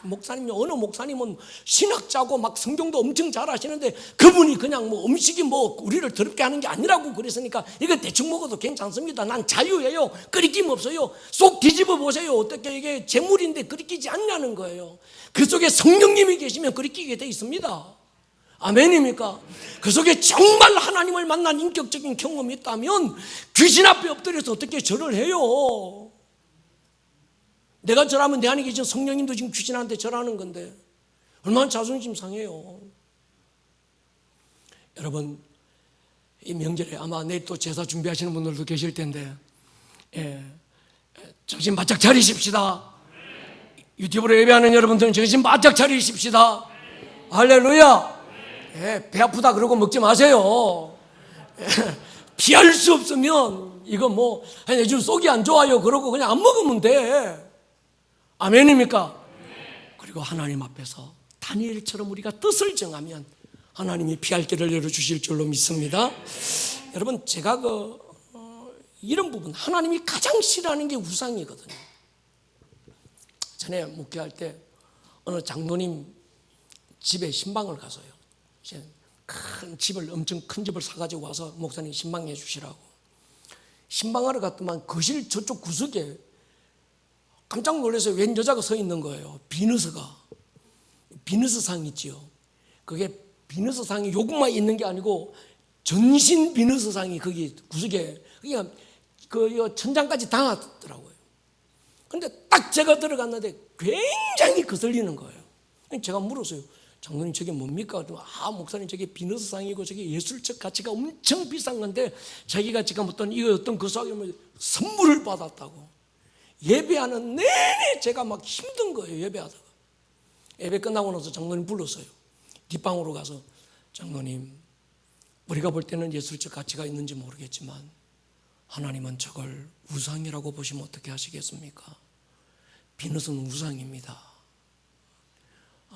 목사님이 어느 목사님은 신학자고 막 성경도 엄청 잘 하시는데 그분이 그냥 뭐 음식이 뭐 우리를 더럽게 하는 게 아니라고 그랬으니까 이거 대충 먹어도 괜찮습니다. 난 자유예요. 끓이김 없어요. 쏙 뒤집어 보세요. 어떻게 이게 재물인데 끓이지 않냐는 거예요. 그 속에 성령님이 계시면 끓이게 돼 있습니다. 아멘입니까? 그 속에 정말 하나님을 만난 인격적인 경험이 있다면 귀신 앞에 엎드려서 어떻게 절을 해요? 내가 절하면 내 안에 계신 성령님도 지금 귀신한테 절하는 건데 얼마나 자존심 상해요. 여러분, 이 명절에 아마 내일 또 제사 준비하시는 분들도 계실 텐데 정신 바짝 차리십시다. 유튜브로 예배하는 여러분들은 정신 바짝 차리십시다. 할렐루야. 배 아프다 그러고 먹지 마세요. 피할 수 없으면 이거 뭐 요즘 속이 안 좋아요 그러고 그냥 안 먹으면 돼. 아멘입니까? 그리고 하나님 앞에서 다니엘처럼 우리가 뜻을 정하면 하나님이 피할 길을 열어주실 줄로 믿습니다. 여러분, 제가 이런 부분 하나님이 가장 싫어하는 게 우상이거든요. 전에 목회할 때 어느 장로님 집에 신방을 가서요. 큰 집을, 엄청 큰 집을 사가지고 와서 목사님 신방해 주시라고. 신방하러 갔더만 거실 저쪽 구석에 깜짝 놀라서 웬 여자가 서 있는 거예요. 비너스가. 비너스상 있지요. 그게 비너스상이 요것만 있는 게 아니고 전신 비너스상이 거기 구석에 그냥 그 천장까지 당하더라고요. 근데 딱 제가 들어갔는데 굉장히 거슬리는 거예요. 제가 물었어요. 장로님 저게 뭡니까? 목사님 저게 비너스상이고 저게 예술적 가치가 엄청 비싼 건데 자기가 지금 어떤 거수하게 선물을 받았다고. 예배하는 내내 제가 막 힘든 거예요. 예배하다가. 예배 끝나고 나서 장로님 불렀어요. 뒷방으로 가서 장로님, 우리가 볼 때는 예술적 가치가 있는지 모르겠지만 하나님은 저걸 우상이라고 보시면 어떻게 하시겠습니까? 비너스는 우상입니다.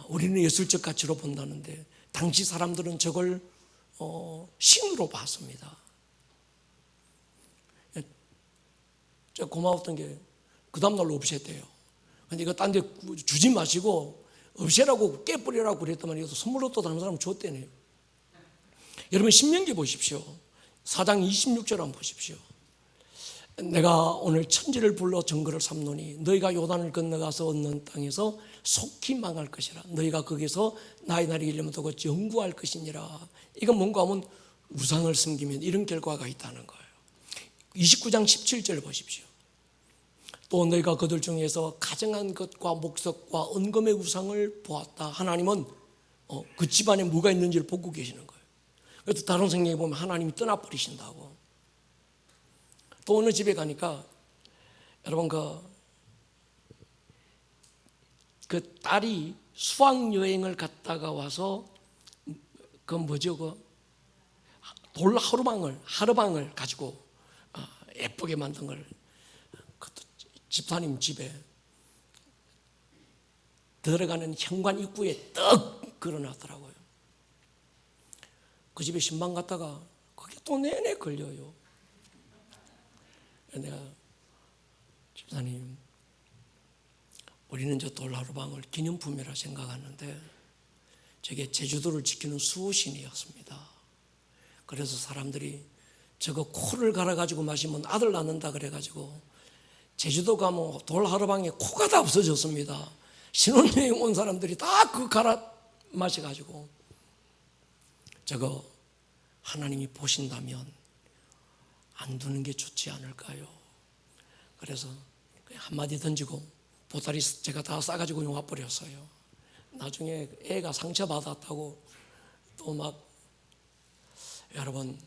우리는 예술적 가치로 본다는데 당시 사람들은 저걸 신으로 봤습니다. 제가 고마웠던 게 그 다음날로 없앴대요. 근데 이거 딴 데 주지 마시고 없애라고 깨버리라고 그랬더만 이것도 선물로 또 다른 사람 줬대네요. 여러분, 신명기 보십시오. 4장 26절 한번 보십시오. 내가 오늘 천지를 불러 정거를 삼노니 너희가 요단을 건너가서 얻는 땅에서 속히 망할 것이라. 너희가 거기서 나의 날이 이르면 두고 영구할 것이니라. 이건 뭔가 하면 우상을 섬기면 이런 결과가 있다는 거예요. 29장 17절 보십시오. 또 너희가 그들 중에서 가정한 것과 목석과 은금의 우상을 보았다. 하나님은 그 집안에 뭐가 있는지를 보고 계시는 거예요. 그래서 다른 성경에 보면 하나님이 떠나버리신다고. 또 어느 집에 가니까 여러분 그 딸이 수학여행을 갔다가 와서 돌 하루방을 가지고 예쁘게 만든 걸 그것도 집사님 집에 들어가는 현관 입구에 떡 걸어놨더라고요. 그 집에 신방 갔다가 거기 또 내내 걸려요. 내가 집사님, 우리는 저 돌하루방을 기념품이라 생각하는데 저게 제주도를 지키는 수호신이었습니다. 그래서 사람들이 저거 코를 갈아가지고 마시면 아들 낳는다 그래가지고 제주도 가면 돌하루방에 코가 다 없어졌습니다. 신혼여행 온 사람들이 다 그거 갈아 마셔가지고 저거 하나님이 보신다면 안 두는 게 좋지 않을까요? 그래서 그냥 한마디 던지고 보따리 제가 다 싸가지고 와버렸어요. 나중에 애가 상처받았다고 또 막 여러분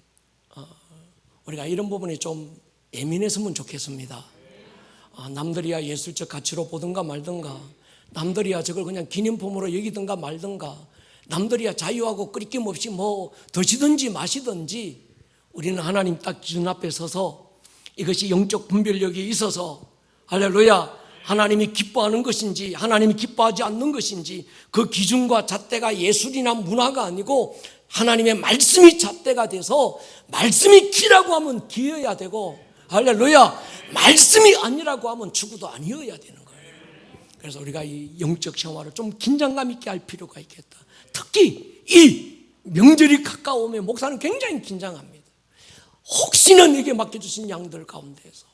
우리가 이런 부분에 좀 예민했으면 좋겠습니다. 남들이야 예술적 가치로 보든가 말든가, 남들이야 저걸 그냥 기념품으로 여기든가 말든가, 남들이야 자유하고 끄리낌 없이 뭐 드시든지 마시든지, 우리는 하나님 딱 기준 앞에 서서 이것이 영적 분별력이 있어서 할렐루야, 하나님이 기뻐하는 것인지 하나님이 기뻐하지 않는 것인지 그 기준과 잣대가 예술이나 문화가 아니고 하나님의 말씀이 잣대가 돼서 말씀이 기라고 하면 기여야 되고, 할렐루야, 말씀이 아니라고 하면 죽어도 아니어야 되는 거예요. 그래서 우리가 이 영적 생활을 좀 긴장감 있게 할 필요가 있겠다. 특히 이 명절이 가까우면 목사는 굉장히 긴장합니다. 혹시나 내게 맡겨주신 양들 가운데에서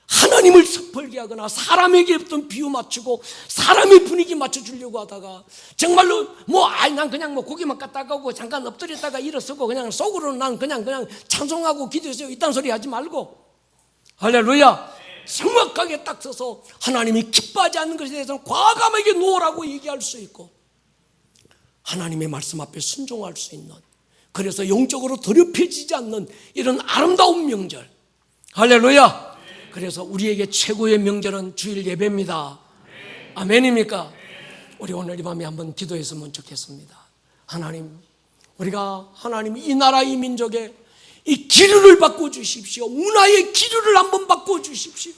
하나님을 섣불게 하거나 사람에게 어떤 비유 맞추고 사람의 분위기 맞춰주려고 하다가 정말로 난 그냥 고기만 갖다가 오고 잠깐 엎드렸다가 일어서고 그냥 속으로는 난 그냥 찬송하고 기도해서 이딴 소리 하지 말고, 할렐루야, 정확하게 딱 서서 하나님이 기뻐하지 않는 것에 대해서는 과감하게 놓으라고 얘기할 수 있고 하나님의 말씀 앞에 순종할 수 있는, 그래서 영적으로 더럽혀지지 않는 이런 아름다운 명절, 할렐루야. 그래서 우리에게 최고의 명절은 주일 예배입니다. 아멘입니까? 우리 오늘 이 밤에 한번 기도했으면 좋겠습니다. 하나님, 우리가 하나님 이 나라 이 민족의 이 기류를 바꿔주십시오. 문화의 기류를 한번 바꿔주십시오.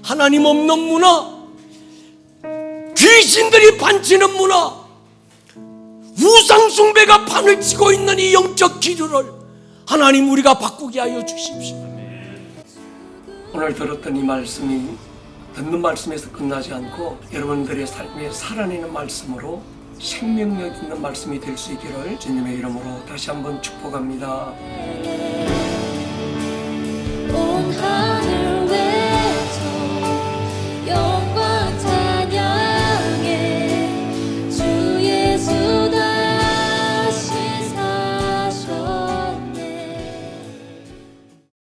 하나님 없는 문화, 귀신들이 반치는 문화, 우상숭배가 판을 치고 있는 이 영적 기류를 하나님 우리가 바꾸게 하여 주십시오. 오늘 들었던 이 말씀이 듣는 말씀에서 끝나지 않고 여러분들의 삶에 살아내는 말씀으로 생명력 있는 말씀이 될 수 있기를 주님의 이름으로 다시 한번 축복합니다. 온 하늘